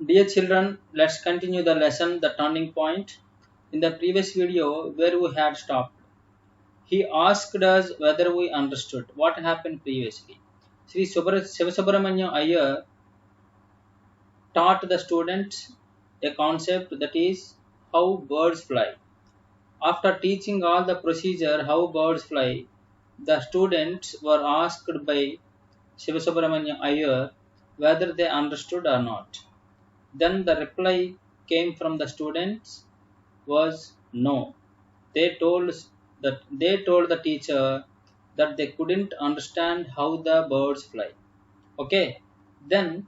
Dear children, let's continue the lesson, the turning point. In the previous video, where we had stopped, he asked us whether we understood what happened previously. Sri Sivasubramanya Iyer taught the students a concept, that is how birds fly. After teaching all the procedure how birds fly, the students were asked by Sivasubramanya Iyer whether they understood or not. Then the reply came from the students was no. They told the teacher that they couldn't understand how the birds fly. Okay. Then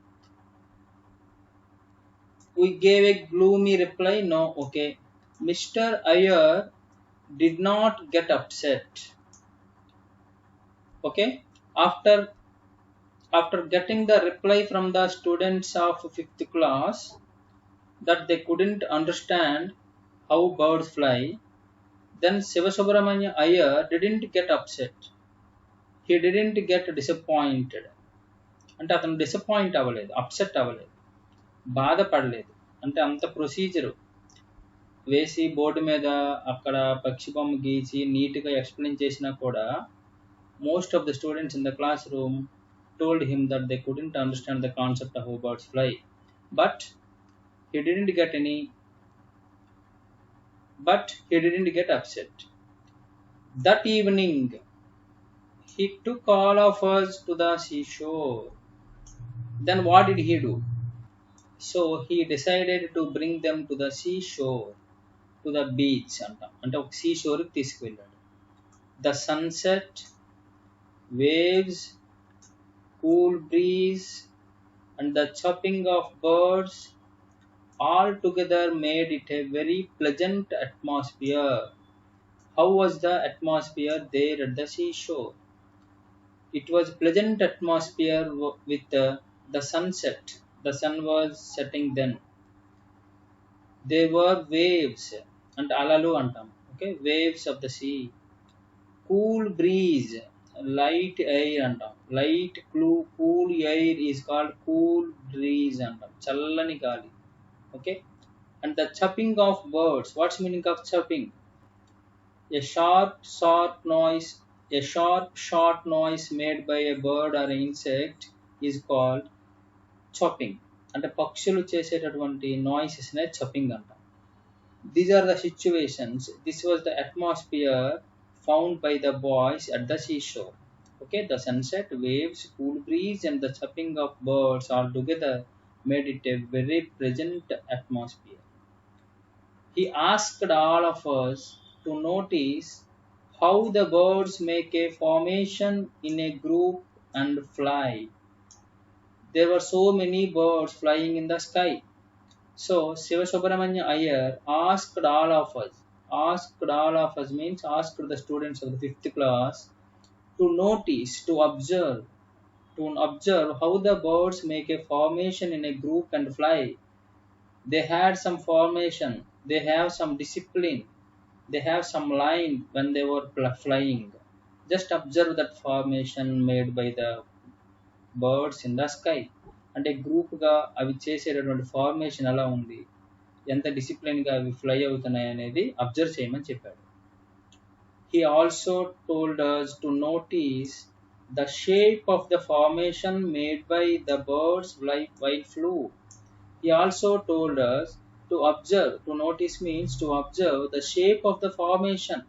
we gave a gloomy reply. No. Okay. Mr. Iyer did not get upset. Okay. After after getting the reply from the students of 5th class that they couldn't understand how birds fly, then Sivasubramanya Iyer didn't get upset. He didn't get disappointed. అంటే అతను disappoint అవ్వలేదు, upset అవ్వలేదు, బాధపడలేదు. అంటే అంత procedure వేసి board మీద అక్కడ పక్షి బొమ్మ గీచి నీట్గా ఎక్స్ప్లెయిన్ చేసినా కూడా most of the students in the classroom told him that they couldn't understand the concept of how birds fly. But he didn't get upset. That evening, he took all of us to the seashore. Then what did he do? So he decided to bring them to the seashore, to the beach. అంటే ఒక seashore కి తీసుకువెళ్ళాడు. The sunset, waves, cool breeze, and the chirping of birds all together made it a very pleasant atmosphere. How was the atmosphere there at the seashore? It was pleasant atmosphere with the sunset. The sun was setting then. There were waves and alalu antam. Okay, waves of the sea. Cool breeze, light air antam. Cool air is called cool breeze antam. Challani gali. Okay, and the chirping of birds. What's meaning of chirping? A short noise made by a bird or an insect is called chopping. అంటే పక్షులు చేసేటటువంటి noises నే చప్పింగ్ అంటాం. These are the situations. This was the atmosphere found by the boys at the seashore. Okay, the sunset, waves, cool breeze, and the chirping of birds all together made it a very pleasant atmosphere. He asked all of us to notice how the birds make a formation in a group and fly. There were so many birds flying in the sky. So Sivasubramanya Iyer asked all of us means asked the students of the 5th class to notice, to observe how the birds make a formation in a group and fly. They had some formation, they have some discipline, they have some line when they were flying. Just observe that formation made by the birds in the sky. అంటే గ్రూప్గా అవి చేసేటటువంటి formation ఎలా ఉంది, ఎంత డిసిప్లిన్గా అవి fly అవుతున్నాయి అనేది అబ్జర్వ్ చేయమని చెప్పాడు. He also told us to notice the shape of the formation made by the birds while flew. He also told us to observe. To notice means to observe the shape of the formation.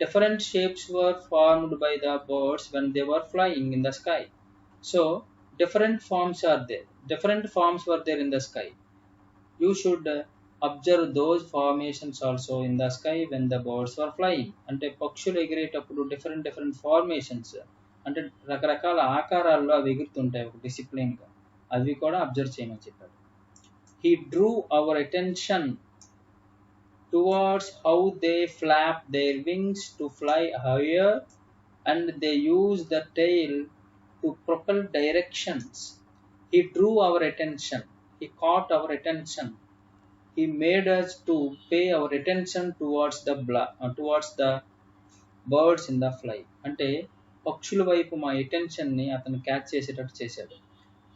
Different shapes were formed by the birds when they were flying in the sky. So different forms are there. Different forms were there in the sky. You should observe those formations also in the sky when the birds were flying. అంటే పక్షులు ఎగిరేటప్పుడు different formations, అంటే రకరకాల ఆకారాల్లో అవి ఎగురుతుంటాయి ఒక డిసిప్లిన్గా, అవి కూడా observe చేయమని చెప్పాడు. He drew our attention towards how they flap their wings to fly higher, and they use the tail to propel directions. He drew our attention. He caught our attention. He made us to pay our attention towards the birds in the fly. అంటే పక్షుల వైపు మా అటెన్షన్ని అతను catch చేసేటట్టు చేశాడు.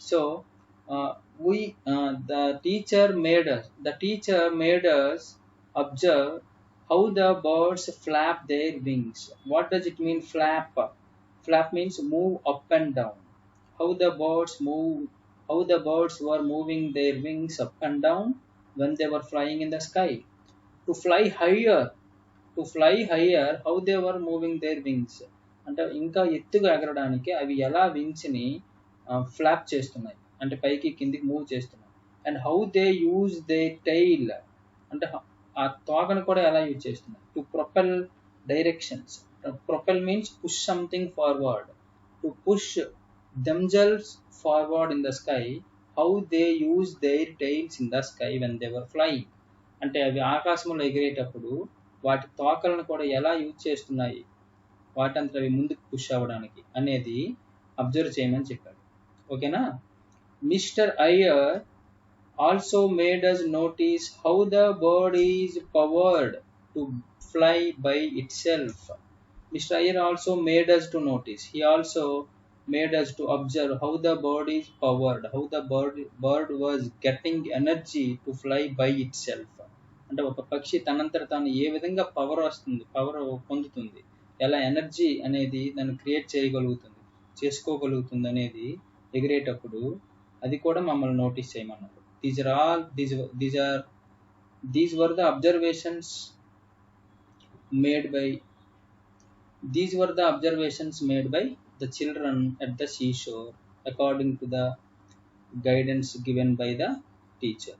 So The teacher made us observe how the birds flap their wings. What does it mean, flap? Flap means move up and down. How the birds move, how the birds were moving their wings up and down when they were flying in the sky. To fly higher, how they were moving their wings. అంటే ఇంకా ఎత్తుగా ఎగరడానికి అవి ఎలా వింగ్స్ని flop చేస్తున్నాయి, అంటే పైకి కిందికి move చేస్తున్నాయి. And how they use they tail, అంటే ఆ తోకను కూడా ఎలా యూజ్ చేస్తున్నాయి. To propel directions. Propel means push something forward. To push themselves forward in the sky. How they use their tails in the sky when they were flying. అంటే అవి ఆకాశంలో ఎగిరేటప్పుడు వాటి తోకలను కూడా ఎలా యూజ్ చేస్తున్నాయి, వాటంతా అవి ముందుకు పుష్ అవ్వడానికి అనేది అబ్జర్వ్ చేయమని చెప్పాడు. ఓకేనా. Mister Iyer also made us notice how the bird is powered to fly by itself. Mr. Ayer also made us to notice. He also made us to observe how the bird is powered, how the bird was getting energy to fly by itself. అంటే ఒక పక్షి తనంతట తాను ఏ విధంగా power పొందుతుంది, ఎలా energy అనేది దాన్ని క్రియేట్ చేసుకోగలుగుతుంది అనేది ఎగిరేటప్పుడు అది కూడా మమ్మల్ని నోటీస్ చేయమన్నారు. These were the observations made by the children at the seashore according to the guidance given by the teacher.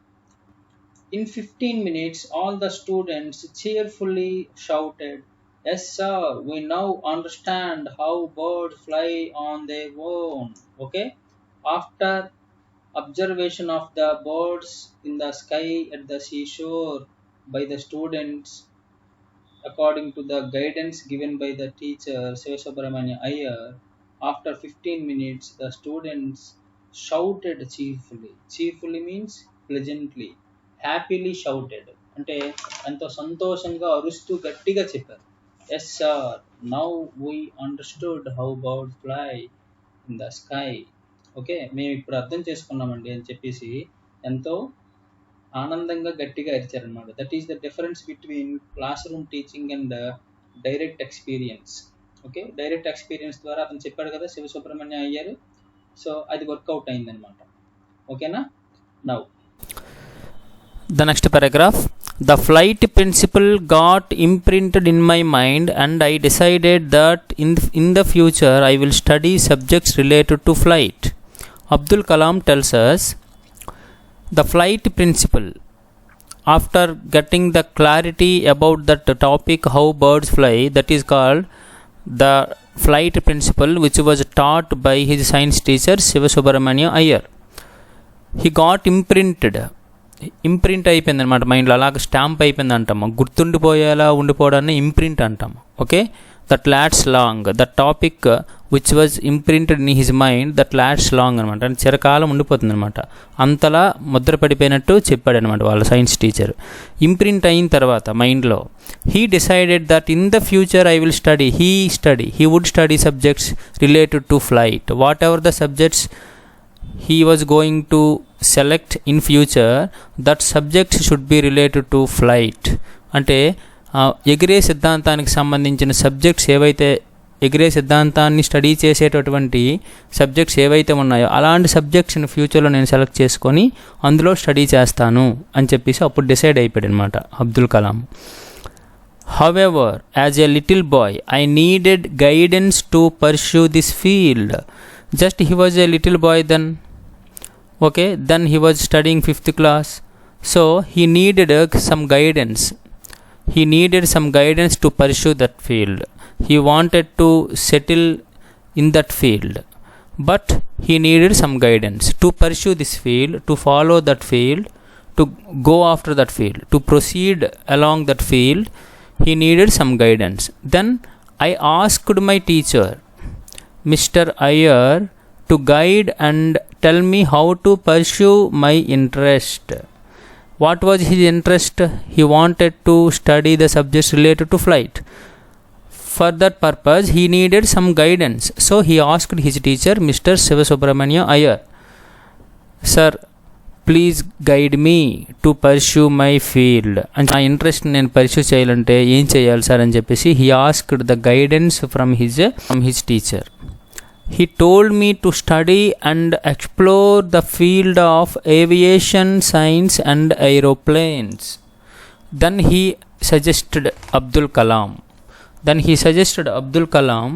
In 15 minutes, all the students cheerfully shouted, "Yes, sir, we now understand how birds fly on their own." Okay? After observation of the birds in the sky at the seashore by the students, according to the guidance given by the teacher, Sivasubramania Iyer, after 15 minutes, the students shouted cheerfully. Cheerfully means pleasantly. Happily shouted. అంటే ఎంతో సంతోషంగా అరుస్తూ గట్టిగా చెప్పారు. Yes sir, now we understood how birds fly in the sky. Okay, మేము ఇప్పుడు అర్థం చేసుకున్నామండి అని చెప్పేసి ఎంతో ఆనందంగా గట్టిగా అరిచారనమాట. That is the difference between classroom teaching and direct experience. Okay, direct experience ద్వారా అతను చెప్పాడు కదా శివసుబ్రహ్మణ్య అయ్యారు, సో అది వర్కౌట్ అయిందనమాట. ఓకేనా. Now the next paragraph. The flight principle got imprinted in my mind and I decided that in the future I will study subjects related to flight. Abdul Kalam tells us the flight principle. After getting the clarity about that topic, how birds fly, that is called the flight principle, which was taught by his science teacher Sivasubramania Iyer. He got imprinted. Imprint అయిపోయింది అనమాట మైండ్లో, అలాగ stamp అయిపోయింది అంటాము. గుర్తుండిపోయేలా ఉండిపోవడాన్ని imprint అంటాము. Okay, that lasts long, the topic which was imprinted in his mind, that lasts long అనమాట, అంటే చిరకాలం ఉండిపోతుంది అనమాట. అంతలా ముద్ర పడిపోయినట్టు చెప్పాడు అనమాట వాళ్ళ సైన్స్ టీచర్. ఇంప్రింట్ అయిన తర్వాత మైండ్లో he decided that in the future I will study, he would study subjects related to flight. Whatever the subjects he was going to select in future, that subjects should be related to flight. అంటే ఎగిరే సిద్ధాంతానికి సంబంధించిన subjects ఏవైతే, ఎగిరే సిద్ధాంతాన్ని study చేసేటటువంటి subjects ఏవైతే ఉన్నాయో అలాంటి సబ్జెక్ట్స్ని ఫ్యూచర్లో నేను సెలెక్ట్ చేసుకొని అందులో స్టడీ చేస్తాను అని చెప్పేసి అప్పుడు డిసైడ్ అయిపోయాడు అనమాట Abdul Kalam. However, as a little boy, I needed guidance to pursue this field. Just he was a little boy then. Okay, then he was studying 5th class. So he needed some guidance. He needed some guidance to pursue that field. He wanted to settle in that field. But he needed some guidance to pursue this field, to follow that field, to go after that field, to proceed along that field. He needed some guidance. Then I asked my teacher, Mr. Iyer, to guide and tell me how to pursue my interest. What was his interest? He wanted to study the subjects related to flight. For that purpose, he needed some guidance. So he asked his teacher, Mr. Sivasubramania Iyer. sir, please guide me to pursue my field అని నా interest నేను pursue చేయాలంటే ఏం చేయాలి sir అని చెప్పేసి he asked the guidance from his teacher. He told me to study and explore the field of aviation science and aeroplanes. Then he suggested Abdul Kalam.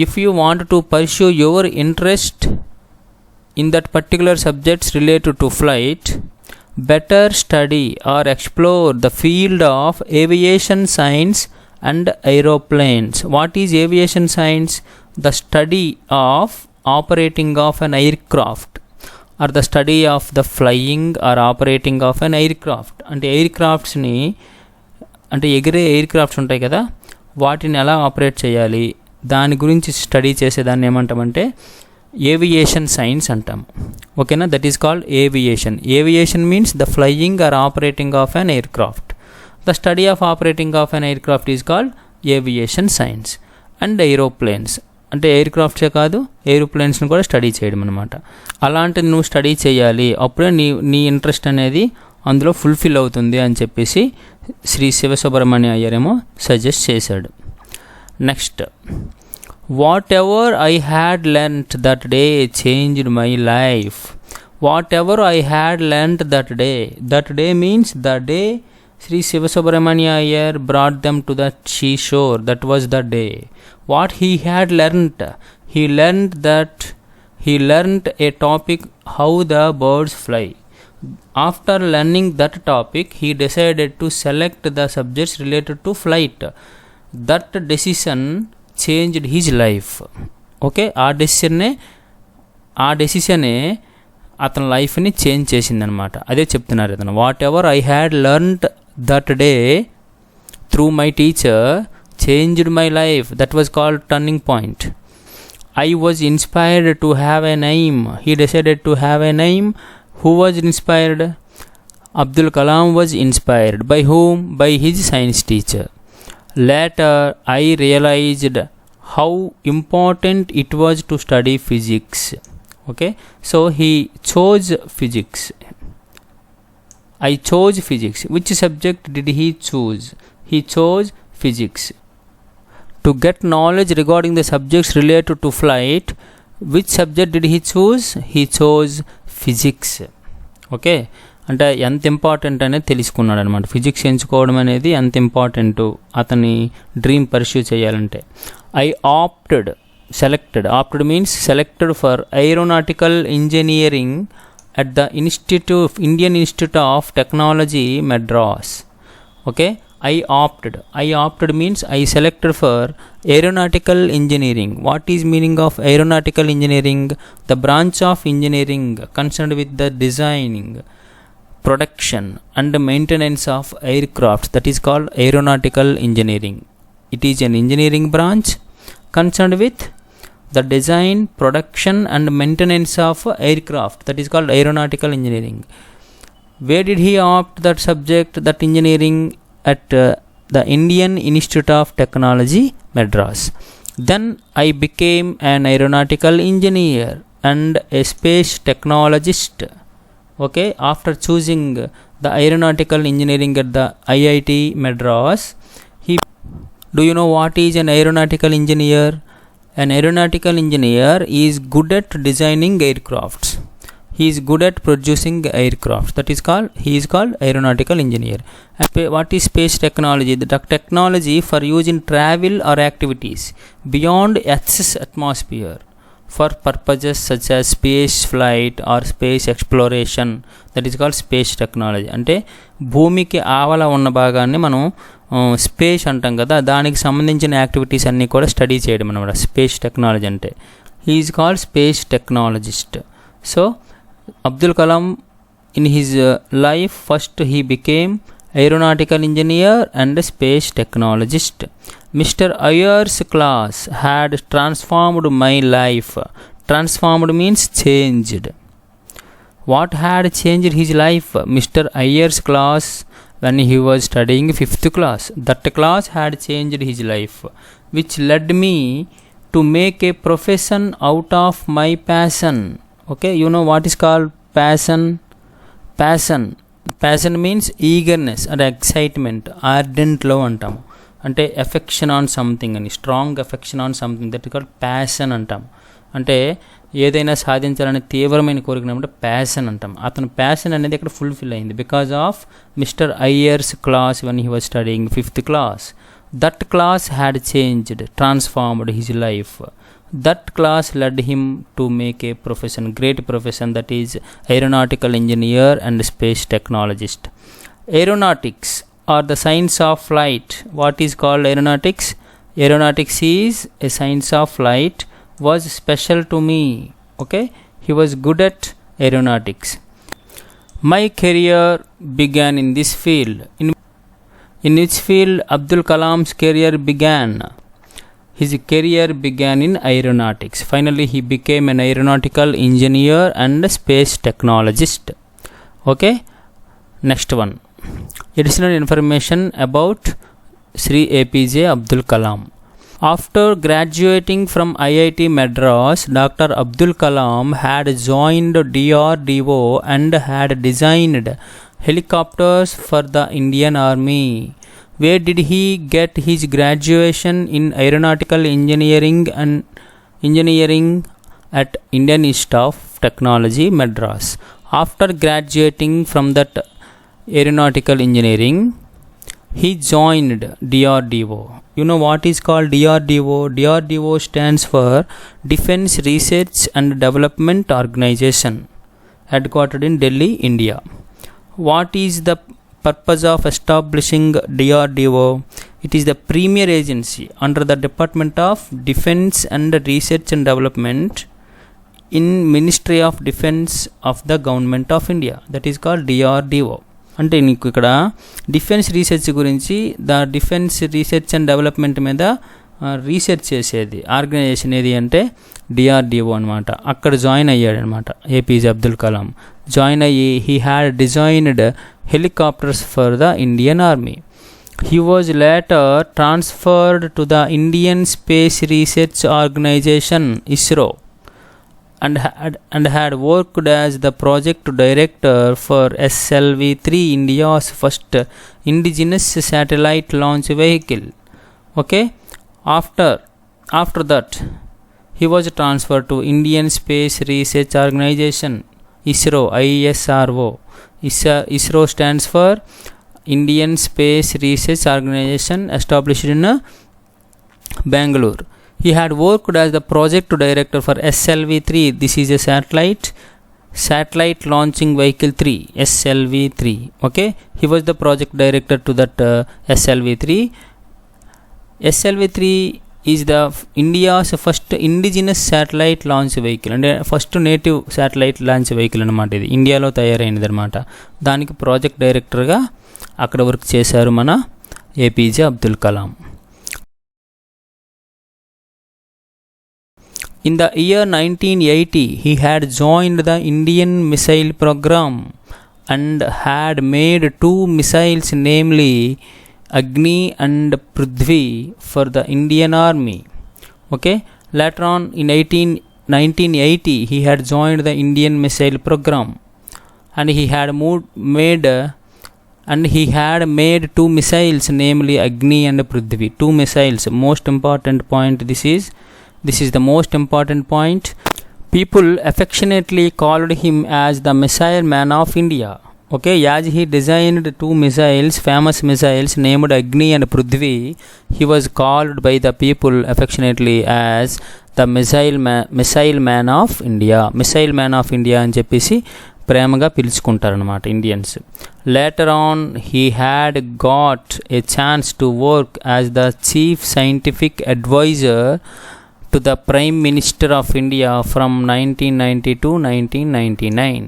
If you want to pursue your interest in that particular subjects related to flight, better study or explore the field of aviation science and aeroplanes. What is aviation science? The study of operating of an aircraft or the study of the flying or operating of an aircraft. అంటే ఎయిర్క్రాఫ్ట్స్ని అంటే ఎగిరే aircrafts ఉంటాయి కదా, వాటిని ఎలా operate చేయాలి దాని గురించి స్టడీ చేసేదాన్ని ఏమంటామంటే ఏవియేషన్ సైన్స్ అంటాం. ఓకేనా? That is called aviation. Aviation means the flying or operating of an aircraft. The study of operating of an aircraft is called aviation science. And aeroplanes అంటే ఎయిర్క్రాఫ్ట్సే కాదు, ఏరోప్లేన్స్ని కూడా స్టడీ చేయడం అనమాట. అలాంటిది నువ్వు స్టడీ చేయాలి, అప్పుడే నీ ఇంట్రెస్ట్ అనేది అందులో ఫుల్ఫిల్ అవుతుంది అని చెప్పేసి శ్రీ శివసుబ్రహ్మణ్య అయ్యర్ ఏమో సజెస్ట్ చేశాడు. Next, what ever I had learnt that day changed my life. What ever I had learnt that day means the day Sri Sivasubramanya Iyer brought them to the seashore. That was the day. What he had learnt? He learnt a topic, how the birds fly. After learning that topic, he decided to select the subjects related to flight. That decision changed his life. Okay, ఆ డెసిషనే అతని లైఫ్ని change చేసిందనమాట. అదే చెప్తున్నారు అతను. What ever I had learned that day through my teacher changed my life. That was called turning point. I was inspired to have a name. He decided to have a name. Who was inspired? Abdul Kalam was inspired. By whom? By his science teacher. Later I realized how important it was to study physics. Okay, so he chose physics. I chose physics. Which subject did he choose? He chose physics. To get knowledge regarding the subjects related to flight, which subject did he choose? He chose physics. Okay, అంటే ఎంత important అనేది తెలుసుకున్నాడు అనమాట. Physics ఎంచుకోవడం అనేది ఎంత important అతని dream pursue చేయాలంటే. Opted means selected for aeronautical engineering at the Indian Institute of Technology, Madras. Okay, I opted means I selected for aeronautical engineering. What is meaning of aeronautical engineering? The branch of engineering concerned with the designing, production and maintenance of aircraft. That is called aeronautical engineering. It is an engineering branch concerned with the design, production and maintenance of aircraft. That is called aeronautical engineering. Where did he opt that subject, that engineering? At the Indian Institute of Technology, Madras. Then I became an aeronautical engineer and a space technologist. Okay, after choosing the aeronautical engineering at the IIT Madras, do you know what is an aeronautical engineer? An aeronautical engineer is good at designing aircrafts. He is good at producing aircraft. He is called aeronautical engineer. What is space technology? The technology for use in travel or activities beyond Earth's atmosphere for purposes such as space flight or space exploration. That is called space technology. అంటే భూమికి ఆవల ఉన్న భాగాన్ని మనం space అంటాం కదా, దానికి సంబంధించిన యాక్టివిటీస్ అన్నీ కూడా స్టడీ చేయడం అనమాట స్పేస్ టెక్నాలజీ అంటే. He is called space technologist. So Abdul Kalam in his life, first he became aeronautical engineer and space technologist. Mr. Iyer's class had transformed my life. Transformed means changed. What had changed his life? Mr. Iyer's class, when he was studying 5th class, that class had changed his life, which led me to make a profession out of my passion. Okay, you know what is called passion means eagerness and excitement, ardent love అంటాము. అంటే affection on something అని, strong affection on something, that called passion అంటాం. అంటే ఏదైనా సాధించాలనే తీవ్రమైన కోరిక అంటే ప్యాషన్ అంటాం. అతను ప్యాషన్ అనేది ఇక్కడ ఫుల్ఫిల్ అయింది because of mister Ayers class when he was studying 5th class. That class had changed, transformed his life. That class led him to make a profession, great profession, that is aeronautical engineer and space technologist. Aeronautics are the science of flight. What is called aeronautics? Aeronautics is a science of flight. Was special to me. Okay, he was good at aeronautics. My career began in this field. In which field Abdul Kalam's career began? His career began in aeronautics. Finally he became an aeronautical engineer and space technologist. Okay, next one, additional information about Sri APJ Abdul Kalam. After graduating from IIT Madras, Dr. Abdul Kalam had joined DRDO and had designed helicopters for the Indian Army. Where did he get his graduation? In aeronautical engineering at Indian Institute of Technology, Madras. After graduating from that aeronautical engineering, he joined DRDO. You know what is called DRDO? DRDO stands for Defense Research and Development Organization, headquartered in Delhi, India. What is the purpose of establishing DRDO? It is the premier agency under the Department of Defense and Research and Development in Ministry of Defense of the Government of India. That is called DRDO. అంటే నీకు ఇక్కడ defence research గురించి, defence research and development మీద research చేసేది organisation ఏది అంటే DRDO అనమాట. అక్కడ జాయిన్ అయ్యాడనమాట ఏపీజే అబ్దుల్ కలాం. జాయిన్ అయ్యి he had designed helicopters for the Indian army. He was later transferred to the Indian Space Research Organization (ISRO) and had worked as the project director for SLV-3, India's first indigenous satellite launch vehicle. Okay, after that he was transferred to Indian Space Research Organization (ISRO). ISRO stands for Indian Space Research Organization, established in Bangalore. He had worked as the project director for SLV-3. This is a satellite launching vehicle 3, SLV-3. Okay, he was the project director to that SLV-3. SLV-3 is the India's first indigenous satellite launch vehicle, అంటే first native satellite launch vehicle అనమాట. ఇది ఇండియాలో తయారైనది అనమాట. దానికి project డైరెక్టర్గా అక్కడ work చేశారు మన APJ Abdul Kalam. In the year 1980, he had joined the Indian missile program and had made 2 missiles, namely Agni and Prithvi, for the Indian Army. Okay, later on in 1980, he had joined the Indian missile program and he had made 2 missiles, namely Agni and Prithvi. 2 missiles, most important point. This is the most important point. People affectionately called him as the missile man of India. Okay, as he designed 2 missiles, famous missiles named Agni and Prithvi, he was called by the people affectionately as the missile man of India. Missile man of India అని చెప్పేసి ప్రేమగా పిలుచుకుంటారనమాట Indians. Later on he had got a chance to work as the chief scientific advisor to the Prime Minister of India from 1990 to 1999.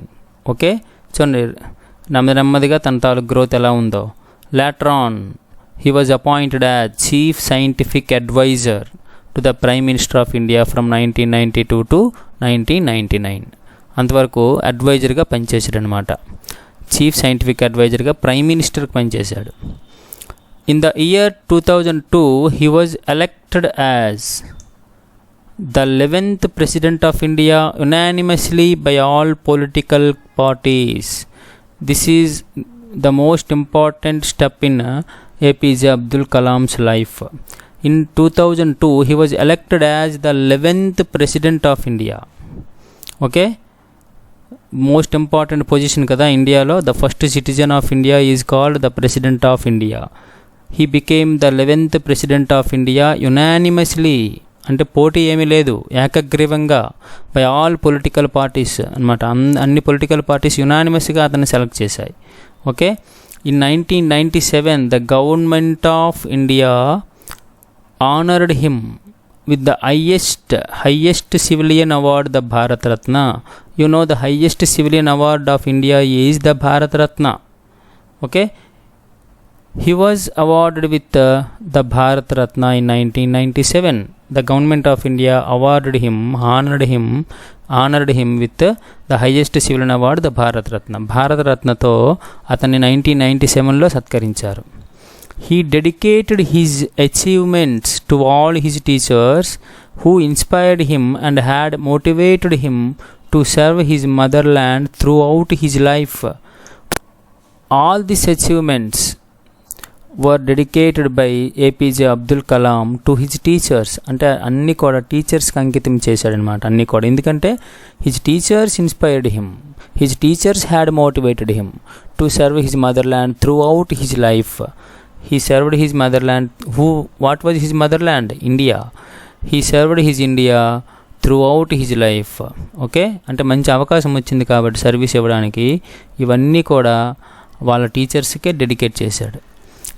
Okay, చూడండి నెమ్మదిగా తన తాలూకు growth ఎలా ఉందో. Later on he was appointed as chief scientific advisor to the Prime Minister of India from 1992 to 1999. అంతవరకు అడ్వైజర్గా పనిచేశాడు అనమాట. Chief scientific అడ్వైజర్గా prime మినిస్టర్కి పనిచేశాడు. In the year 2002 he was elected as the 11th President of India unanimously by all political parties. This is the most important step in APJ Abdul Kalam's life. In 2002, he was elected as the 11th President of India. Okay? Most important position kada India lo. The first citizen of India is called the President of India. He became the 11th President of India unanimously. అంటే పోటీ ఏమీ లేదు, ఏకగ్రీవంగా by all political parties అనమాట. అన్ని political parties యునానిమస్గా అతన్ని select చేశాయి. Okay. In 1997 the government of India honoured him with the highest civilian award, the Bharat Ratna. You know the highest civilian award of India is the Bharat Ratna. Okay. He was awarded with the Bharat Ratna in 1997. The government of India honored him with the highest civilian award, the Bharat Ratna. Bharat Ratna తో అతన్ని 1997లో సత్కరించారు. He dedicated his achievements to all his teachers who inspired him and had motivated him to serve his motherland throughout his life. All these achievements were dedicated by APJ Abdul Kalam to his teachers. అంటే అన్నీ కూడా టీచర్స్కి అంకితం చేశాడనమాట. అన్నీ కూడా ఎందుకంటే his teachers inspired him, his teachers had motivated him to serve his motherland throughout his life. He served his motherland. What was his motherland? India. He served his India throughout his life. Okay. అంటే మంచి అవకాశం వచ్చింది కాబట్టి service ఇవ్వడానికి ఇవన్నీ కూడా వాళ్ళ టీచర్స్కే dedicate చేశాడు.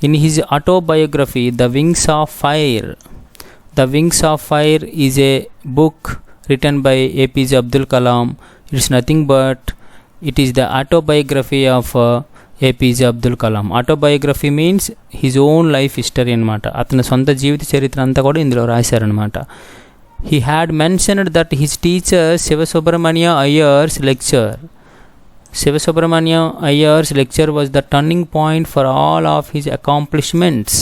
In his autobiography, The Wings of Fire is a book written by APJ Abdul Kalam. It's nothing but it is the autobiography of APJ Abdul Kalam. Autobiography means his own life history అనమాట. అతని సొంత జీవిత చరిత్ర అంతా కూడా ఇందులో రాశారనమాట. He had mentioned that his teacher Sivasubramania Iyer's lecture was the turning point for all of his accomplishments.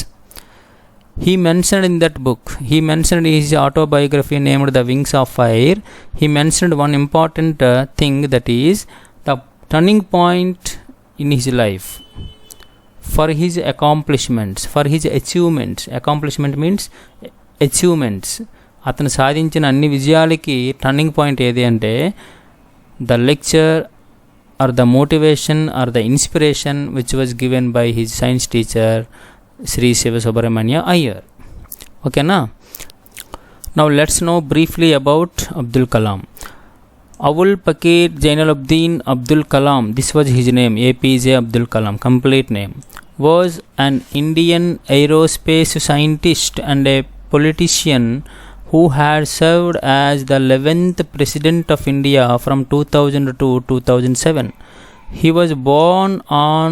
He mentioned in that book, he mentioned his autobiography named The Wings of Fire. He mentioned one important thing, that is the turning point in his life for his accomplishments, for his achievements. Accomplishment means achievements. అతను సాధించిన అన్ని విజయాలకి turning point ఏది అంటే the lecture or the motivation or the inspiration which was given by his science teacher Sri Sivasubramania Iyer. Okay na? Now let's know briefly about Abdul Kalam. Abul Pakir Jainuddin Abdul Kalam, this was his name, APJ Abdul Kalam, complete name, was an Indian aerospace scientist and a politician who had served as the 11th President of India from 2000 to 2007. He was born on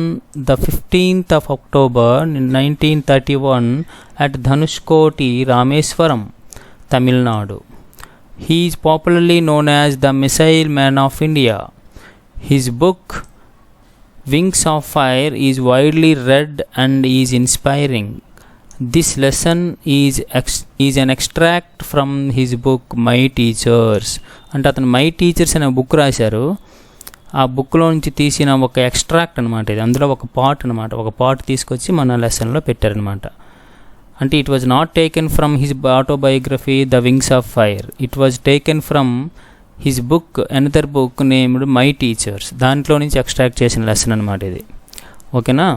the 15th of October 1931 at Dhanushkoti, Rameswaram, Tamil Nadu. He is popularly known as the Missile Man of India. His book Wings of Fire is widely read and is inspiring. This lesson is an extract from his book My Teachers. అంటే అతను my teachers అనే book రాశారు. ఆ బుక్లో నుంచి తీసిన ఒక extract అనమాట ఇది. అందులో ఒక పార్ట్ తీసుకొచ్చి మన లెసన్లో పెట్టారనమాట. అంటే it was not taken from his autobiography the wings of fire. It was taken from his book, another book named my teachers. దాంట్లో నుంచి ఎక్స్ట్రాక్ట్ చేసిన లెసన్ అనమాట ఇది. ఓకేనా?